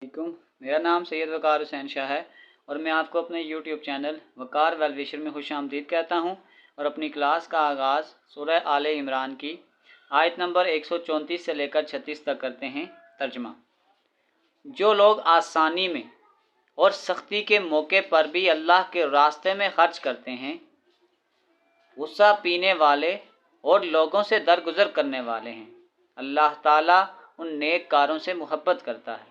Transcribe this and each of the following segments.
वालेकुम। मेरा नाम सैयद वकार हुसैन शाह है और मैं आपको अपने यूट्यूब चैनल वकार वेलविशर में खुशामदीद कहता हूँ और अपनी क्लास का आगाज़ सूरह आले इमरान की आयत नंबर 134 से लेकर 36 तक करते हैं। तर्जमा। जो लोग आसानी में और सख्ती के मौके पर भी अल्लाह के रास्ते में खर्च करते हैं, गुस्सा पीने वाले और लोगों से दरगुजर करने वाले हैं, अल्लाह ताला उन नेक कारों से मोहब्बत करता है।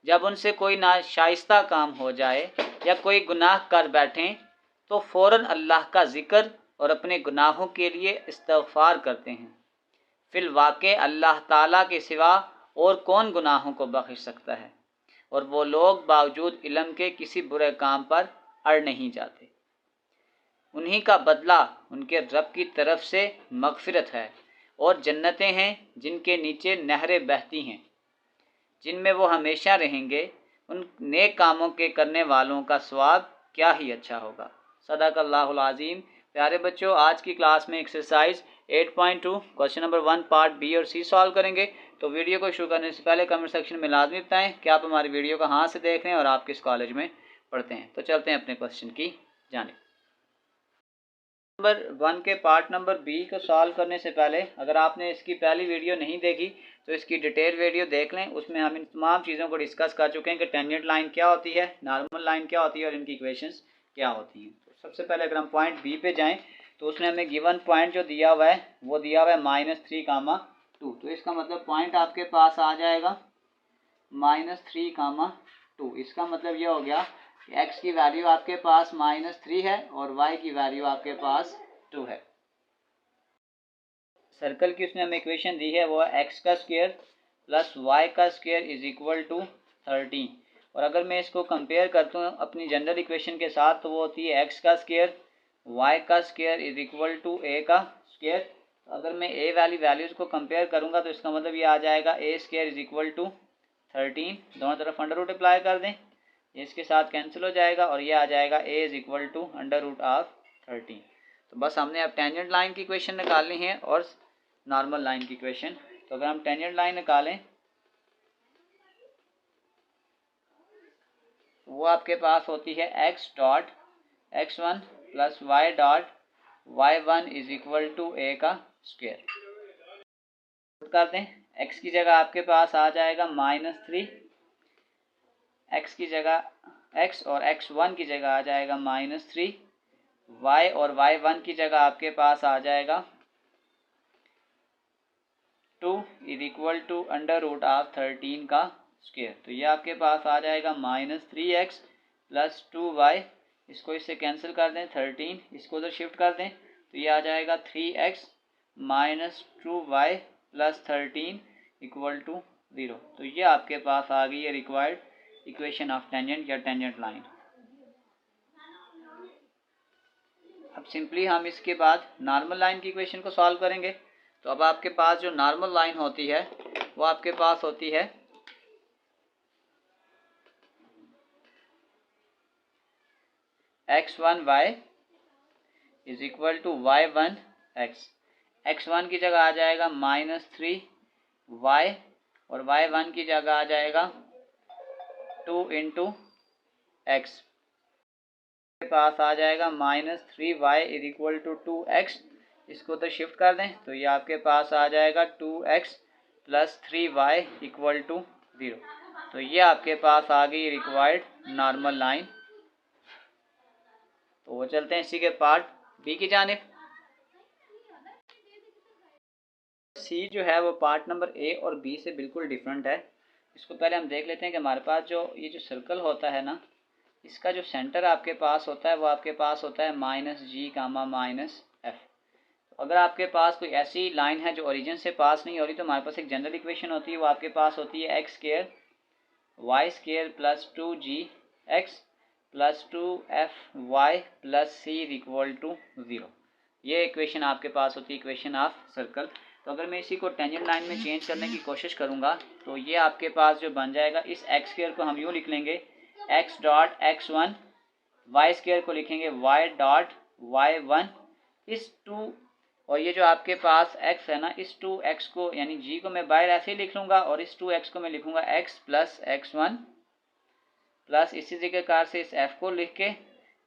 जब उनसे कोई नाशाइस्ता काम हो जाए या कोई गुनाह कर बैठें तो फ़ौरन अल्लाह का ज़िक्र और अपने गुनाहों के लिए इस्तग़फ़ार करते हैं। फिल वाक़े अल्लाह ताला के सिवा और कौन गुनाहों को बख्श सकता है, और वो लोग बावजूद इल्म के किसी बुरे काम पर अड़ नहीं जाते। उन्हीं का बदला उनके रब की तरफ से मग़फ़िरत है और जन्नतें हैं जिनके नीचे नहरें बहती हैं, जिनमें वो हमेशा रहेंगे। उन नेक कामों के करने वालों का स्वाब क्या ही अच्छा होगा। सदाकल्लाहुल अज़ीम। प्यारे बच्चों, आज की क्लास में exercise 8.2 question number 1 part B और सी सॉल्व करेंगे। तो वीडियो को शुरू करने से पहले कमेंट सेक्शन में लाजमी बताएं कि आप हमारी वीडियो को कहाँ से देख रहे हैं और आप किस कॉलेज में पढ़ते हैं। तो चलते हैं अपने क्वेश्चन की जानिब। नंबर 1 के पार्ट नंबर बी को सॉल्व करने से पहले अगर आपने इसकी पहली वीडियो नहीं देखी तो इसकी डिटेल वीडियो देख लें। उसमें हम इन तमाम चीज़ों को डिस्कस कर चुके हैं कि टेंजेंट लाइन क्या होती है, नॉर्मल लाइन क्या होती है और इनकी इक्वेशंस क्या होती हैं। तो सबसे पहले अगर हम पॉइंट बी पे जाएं तो उसने हमें गिवन पॉइंट जो दिया हुआ है वो दिया हुआ है -3, तो इसका मतलब पॉइंट आपके पास आ जाएगा -3, इसका मतलब ये हो गया x की वैल्यू आपके पास -3 है और y की वैल्यू आपके पास 2 है। सर्कल की उसने हमें इक्वेशन दी है वो है x का स्क्वायर प्लस y का स्क्वायर इज इक्वल टू 13। और अगर मैं इसको कंपेयर करता हूँ अपनी जनरल इक्वेशन के साथ तो वो होती है x का स्क्वायर y का square is equal to a का स्क्वायर। अगर मैं a वाली वैल्यूज़ को कंपेयर करूँगा तो इसका मतलब ये आ जाएगा a square is equal to 13। दोनों तरफ अंडर रूट अप्लाई कर दें, इसके साथ कैंसिल हो जाएगा और ये आ जाएगा a is equal to under root of 13। तो बस हमने अब टेंजेंट लाइन की इक्वेशन निकालनी है और नॉर्मल लाइन की इक्वेशन। तो अगर हम टेंजेंट लाइन निकालें वो आपके पास होती है x dot x1 plus Y dot y1 is equal to a का स्क्वायर। कर दें, x की जगह आपके पास आ जाएगा -3, x की जगह x और x1 की जगह आ जाएगा -3, y और y1 की जगह आपके पास आ जाएगा 2 is equal to under root of 13 का स्क्वायर। तो ये आपके पास आ जाएगा -3x प्लस 2y, इसको इससे कैंसिल कर दें, 13 इसको उधर शिफ्ट कर दें तो ये आ जाएगा 3x minus 2y plus 13 equal to 0। तो ये आपके पास आ गई है रिक्वायर्ड इक्वेशन ऑफ टेंजेंट या टेंजेंट लाइन। अब सिंपली हम इसके बाद नॉर्मल लाइन की इक्वेशन को सॉल्व करेंगे। तो अब आपके पास जो नॉर्मल लाइन होती है वो आपके पास होती है x1y is equal to y1x। x1 की जगह आ जाएगा -3y और y1 की जगह आ जाएगा 2 इंटू एक्स। के पास आ जाएगा -3y is equal to 2x, इसको तो शिफ्ट कर दें तो ये आपके पास आ जाएगा 2x plus 3y equal to 0। तो ये आपके पास आ गई रिक्वायर्ड नॉर्मल लाइन। तो वो चलते हैं इसी के पार्ट बी की जानिब। सी जो है वो पार्ट नंबर ए और बी से बिल्कुल डिफरेंट है। इसको पहले हम देख लेते हैं कि हमारे पास जो ये जो सर्कल होता है ना, इसका जो सेंटर आपके पास होता है वो आपके पास होता है -g, -f। अगर आपके पास कोई ऐसी लाइन है जो ओरिजिन से पास नहीं हो रही तो हमारे पास एक जनरल इक्वेशन होती है, वो आपके पास होती है x square y square plus 2gx plus 2fy plus c equal to 0। ये इक्वेशन आपके पास होती है इक्वेशन ऑफ सर्कल। तो अगर मैं इसी को टेंजेंट लाइन में चेंज करने की कोशिश करूँगा तो ये आपके पास जो बन जाएगा, इस x स्क्वायर को हम यूँ लिख लेंगे x dot x1, y square को लिखेंगे y डॉट y1, इस 2 और ये जो आपके पास x है ना, इस 2x को यानी g को मैं बाहर ऐसे ही लिख लूँगा और इस 2x को मैं लिखूँगा x प्लस x1 प्लस इसी प्रकार से इस f को लिख के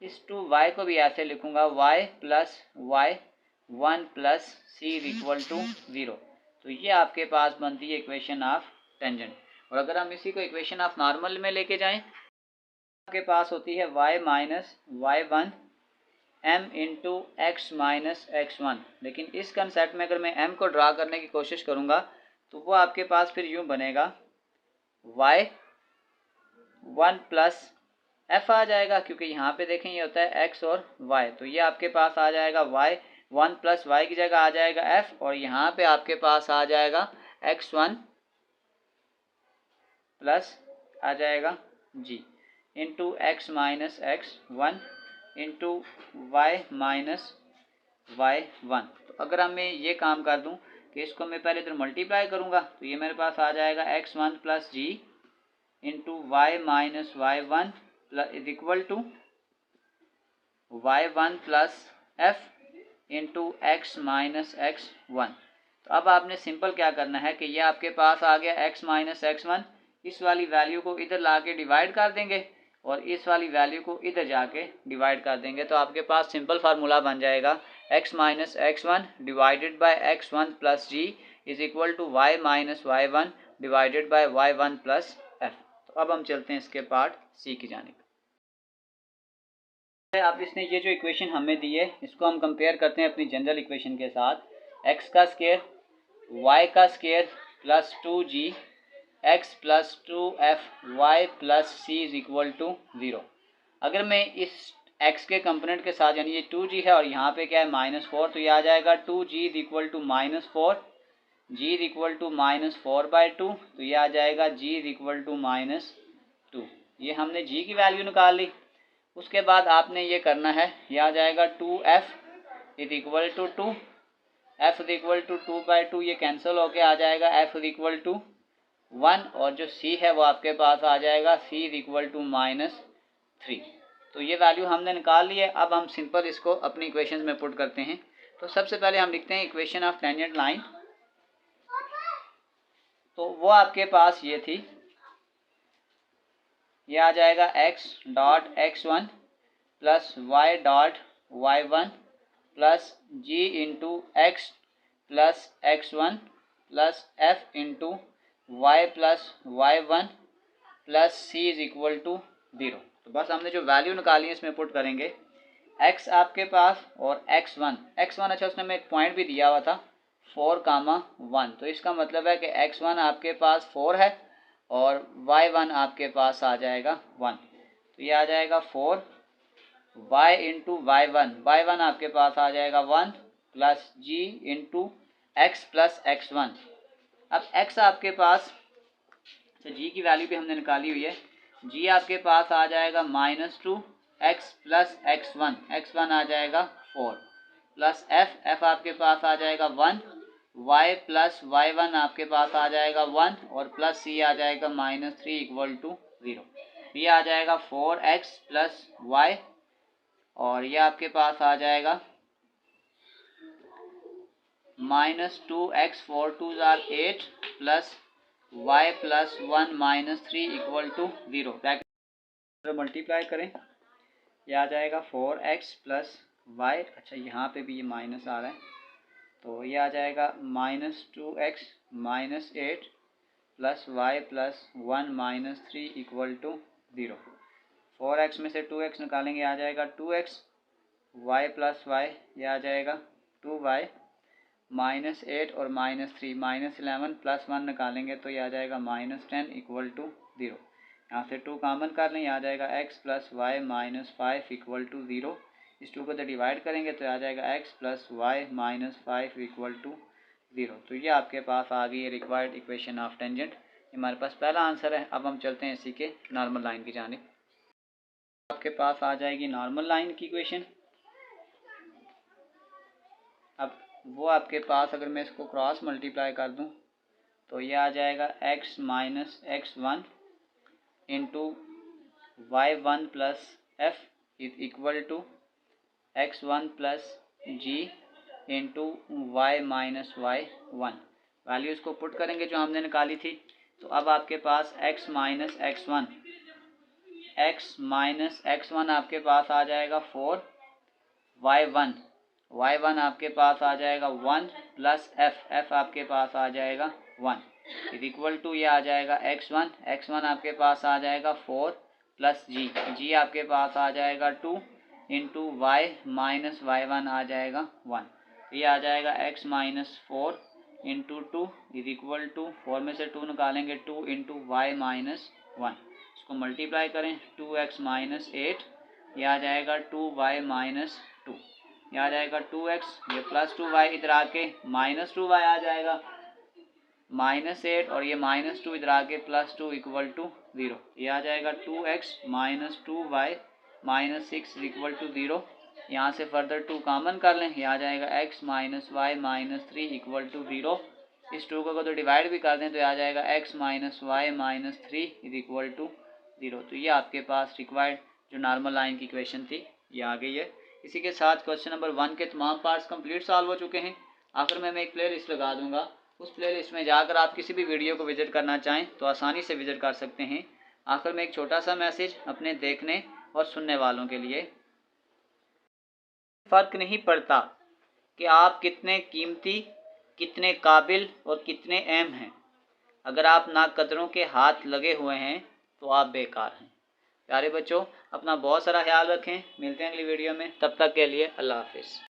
इस 2y को भी ऐसे लिखूँगा y plus y1 plus c is equal to 0। तो ये आपके पास बनती है इक्वेशन ऑफ टेंजेंट। और अगर हम इसी को इक्वेशन ऑफ नॉर्मल में लेके जाएं, आपके पास होती है y minus y1 m into X minus x1। लेकिन इस कंसेप्ट में अगर मैं m को ड्रा करने की कोशिश करूँगा तो वो आपके पास फिर यूँ बनेगा y1 प्लस f आ जाएगा, क्योंकि यहाँ पे देखें ये होता है x और y। तो ये आपके पास आ जाएगा y1 प्लस y की जगह आ जाएगा f, और यहाँ पे आपके पास आ जाएगा x1 प्लस आ जाएगा g into X minus x1 into Y minus y1। तो अगर मैं ये काम कर दूं कि इसको मैं पहले इधर मल्टीप्लाई करूंगा तो ये मेरे पास आ जाएगा x1 plus G into Y minus y1 plus is equal to y1 plus f into X minus x1। तो अब आपने सिंपल क्या करना है कि ये आपके पास आ गया x माइनस x1, इस वाली वैल्यू को इधर ला के डिवाइड कर देंगे और इस वाली वैल्यू को इधर जाके डिवाइड कर देंगे। तो आपके पास सिंपल फार्मूला बन जाएगा x minus x1 divided by x1 plus G is equal to y minus y1 divided by y1 plus f। तो अब हम चलते हैं इसके पार्ट सी की जानिब। अब इसने ये जो इक्वेशन हमें दी है इसको हम कंपेयर करते हैं अपनी जनरल इक्वेशन के साथ, x का स्क्वायर y का square plus 2g x plus 2f y plus c is equal to 0। अगर मैं इस x के कंपोनेंट के साथ यानी ये 2g है और यहाँ पे क्या है -4, तो ये आ जाएगा 2g is equal to -4, g is equal to -4/2, तो ये आ जाएगा g इज इक्वल टू -2। ये हमने g की वैल्यू निकाल ली। उसके बाद आपने ये करना है, ये आ जाएगा 2f is equal to 2, f is equal to 2/2, ये कैंसिल होके आ जाएगा f इज इक्वल टू 1, और जो c है वो आपके पास आ जाएगा c इज इक्वल टू -3। तो ये वैल्यू हमने निकाल ली है। अब हम सिंपल इसको अपनी इक्वेशंस में पुट करते हैं। तो सबसे पहले हम लिखते हैं इक्वेशन ऑफ टेंजेंट लाइन। तो वो आपके पास ये थी, ये आ जाएगा x dot x1 plus y dot y1 plus g into X plus x1 plus f into y plus y1 plus c is equal to 0। तो बस हमने जो वैल्यू निकाली है इसमें पुट करेंगे। x आपके पास और x1 अच्छा उसने हमें एक पॉइंट भी दिया हुआ था 4,1, तो इसका मतलब है कि x1 आपके पास 4 है और y1 आपके पास आ जाएगा 1। तो ये आ जाएगा 4 y इंटू y1 आपके पास आ जाएगा 1 plus g into X plus x1। अब x आपके पास, तो g की वैल्यू भी हमने निकाली हुई है, g आपके पास आ जाएगा -2 x प्लस x1 आ जाएगा 4 प्लस f आपके पास आ जाएगा 1, y प्लस y1 आपके पास आ जाएगा 1 और प्लस c आ जाएगा -3 इक्वल टू 0। ये आ जाएगा 4x प्लस y और ये आपके पास आ जाएगा -2x 4 2 आर 8 plus y plus 1 -3 equal to 0। Multiply करें, ये आ जाएगा 4x प्लस y, अच्छा यहाँ पे भी ये माइनस आ रहा है, तो ये आ जाएगा -2x -8 plus y plus 1 -3 equal to 0। 4x में से 2x निकालेंगे आ जाएगा 2x, y प्लस y ये आ जाएगा 2y, -8 और -3 -11 प्लस 1 निकालेंगे तो ये आ जाएगा -10 इक्वल टू 0। यहाँ से 2 कॉमन कर लें, आ जाएगा x plus Y -5 equal to 0। इस 2 को तो डिवाइड करेंगे तो आ जाएगा x plus Y -5 equal to 0। तो ये आपके पास आ गई है रिक्वायर्ड इक्वेशन ऑफ टेंजेंट। ये हमारे पास पहला आंसर है। अब हम चलते हैं इसी के नॉर्मल लाइन की जानिब। आपके पास आ जाएगी नॉर्मल लाइन की इक्वेशन। अब वो आपके पास अगर मैं इसको क्रॉस मल्टीप्लाई कर दूं तो ये आ जाएगा x minus x1 into y1 plus f is equal to x1 plus g into Y minus Y 1। Values को पुट करेंगे जो हमने निकाली थी। तो अब आपके पास x माइनस x1 आपके पास आ जाएगा 4, y1 आपके पास आ जाएगा 1 प्लस f आपके पास आ जाएगा 1 इज इक्वल टू ये आ जाएगा x1 आपके पास आ जाएगा 4 प्लस g आपके पास आ जाएगा 2 इंटू वाई माइनस y1 आ जाएगा 1। ये आ जाएगा x minus 4 into 2 is equal to 4 में से 2 निकालेंगे 2 इंटू वाई माइनस 1। इसको मल्टीप्लाई करें 2x माइनस 8, ये आ जाएगा 2y माइनस 2। ये आ जाएगा 2x, ये प्लस 2y इधर आके माइनस 2y आ जाएगा माइनस 8, और ये माइनस 2 इधर आके प्लस 2 इक्वल टू 0। ये आ जाएगा 2x minus 2y minus 6 equal to 0। यहाँ से फर्दर 2 कॉमन कर लें, ये आ जाएगा x minus Y minus 3 equal to 0। इस 2 को तो डिवाइड भी कर दें तो ये आ जाएगा x minus Y minus 3 is equal to 0। तो ये आपके पास रिक्वायर्ड जो नॉर्मल लाइन की इक्वेशन थी ये आ गई है। इसी के साथ क्वेश्चन नंबर 1 के तमाम पार्ट्स कंप्लीट सॉल्व हो चुके हैं। आखिर में मैं एक प्ले लिस्ट लगा दूंगा, उस प्ले लिस्ट में जाकर आप किसी भी वीडियो को विजिट करना चाहें तो आसानी से विजिट कर सकते हैं। आखिर में एक छोटा सा मैसेज अपने देखने और सुनने वालों के लिए, फ़र्क नहीं पड़ता कि आप कितने कीमती, कितने काबिल और कितने अहम हैं, अगर आप नाकदरों के हाथ लगे हुए हैं तो आप बेकार हैं। प्यारे बच्चों, अपना बहुत सारा ख्याल रखें। मिलते हैं अगली वीडियो में, तब तक के लिए अल्लाह हाफिज़।